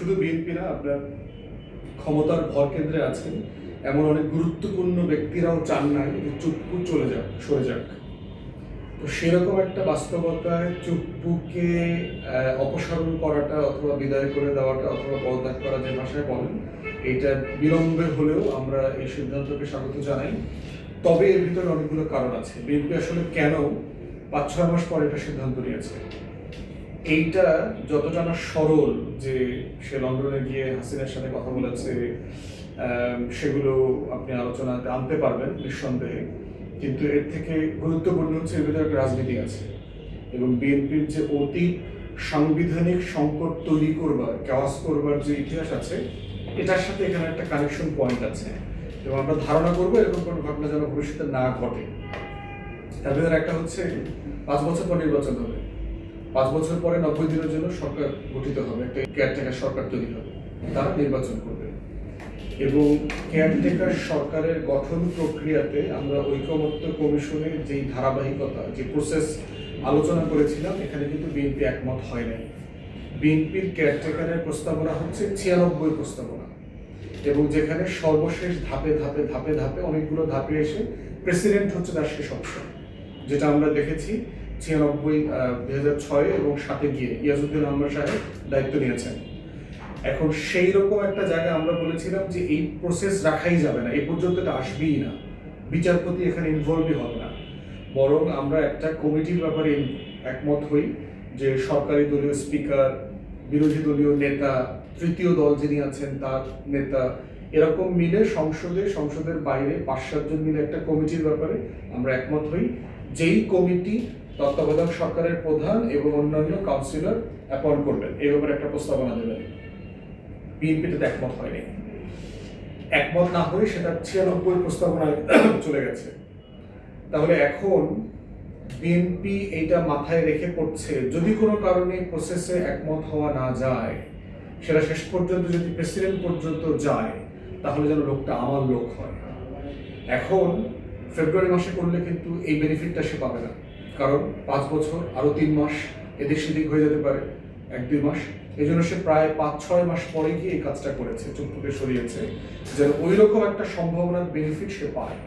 শুধু বিএনপি না, আপনার ক্ষমতার ভর কেন্দ্রে আছেন এমন অনেক গুরুত্বপূর্ণ ব্যক্তিরাও চান না যে চুপ্পু চলে যাক, সরে যাক। তো সেরকম একটা বাস্তবতায় চুপ্পুকে অপসারণ করাটা অথবা বিদায় করে দেওয়াটা অথবা পদত্যাগ করা, যে ভাষায় বলেন, এটা বিলম্বে হলেও আমরা এই সিদ্ধান্তকে স্বাগত জানাই। তবে এর ভিতরে অনেকগুলো কারণ আছে। বিএনপি আসলে কেন 5-6 মাস পরে এটা সিদ্ধান্ত নিয়েছে, এইটা যতটা না সরল যে সে লন্ডনে গিয়ে হাসিনার সাথে কথা বলেছে, সেগুলো আপনি আলোচনাতে আনতে পারবেন নিঃসন্দেহে, কিন্তু এর থেকে গুরুত্বপূর্ণ হচ্ছে এর ভিতরে একটা রাজনীতি আছে এবং বিএনপির যে অতীত সাংবিধানিক সংকট তৈরি করবার, কেওয়াস করবার যে ইতিহাস আছে, এটার সাথে এখানে একটা কানেকশন পয়েন্ট আছে এবং আমরা ধারণা করবো এরকম কোনো ঘটনা যেন ভবিষ্যতে না ঘটে। তার ভিতরে একটা হচ্ছে 5 বছর পর নির্বাচন হবে, 5 বছর পরে 90 দিনের জন্য সরকার গঠিত হবে, একটা কেয়ারটেকার সরকার তৈরি হবে, তারা নির্বাচন করবে এবং কেয়ারটেকার সরকারের গঠন প্রক্রিয়াতে আমরা ঐকমত্য কমিশনের যেই ধারাবাহিকতা, যে প্রসেস আলোচনা করেছিলাম, এখানে কিন্তু বিএনপি একমত হয় নাই। বিএনপির কেয়ারটেকারের প্রস্তাবনা হচ্ছে 96 প্রস্তাবনা এবং যেখানে সর্বশেষ ধাপে ধাপে ধাপে ধাপে অনেকগুলো ধাপে এসে প্রেসিডেন্ট হচ্ছে তার শেষ অপশন, যেটা আমরা দেখেছি 96, 2006 এবং 7-এ গিয়ে ইয়াজউদ্দিন আহমদ সাহেব দায়িত্ব নিয়েছেন। এখন সেই রকম একটা জায়গায় আমরা বলেছিলাম যে এই প্রসেস রাখাই যাবে না, এই পর্যন্ত এটা আসবেই না, বিচারপতি এখানে ইনভলভই হবে না, বরং আমরা একটা কমিটির ব্যাপারে একমত হই যে সরকারি দলীয় স্পিকার, বিরোধী দলীয় নেতা, তৃতীয় দল যিনি আছেন তার নেতা, এরকম মিলে সংসদের বাইরে 5-7 জন মিলে একটা কমিটির ব্যাপারে আমরা একমত হই, যেই কমিটি তত্ত্বাবধায়ক সরকারের প্রধান এবং অন্যান্য কাউন্সিলর অ্যাপয়েন্ট করবেন, এই ব্যাপারে একটা প্রস্তাবনা দেবেন। বিএনপিতে একমত হয়নি, একমত না হয়ে সেটা 96 প্রস্তাবনায় চলে গেছে। তাহলে এখন বিএনপি এইটা মাথায় রেখে পড়ছে, যদি কোনো কারণে প্রসেসে একমত হওয়া না যায়, সেটা শেষ পর্যন্ত যদি প্রেসিডেন্ট পর্যন্ত যায়, তাহলে যেন লোকটা আমার লোক হয়। এখন ফেব্রুয়ারি মাসে করলে কিন্তু এই বেনিফিটটা সে পাবে না, কারণ 5 বছর আরো 3 মাস এদিক সেদিক হয়ে যেতে পারে, 1-2 মাস। এই জন্য সে প্রায় 5-6 মাস পরে গিয়ে এই কাজটা করেছে, চুপ্পুকে সরিয়েছে, যেন ওই রকম একটা সম্ভাবনার বেনিফিট সে পায়।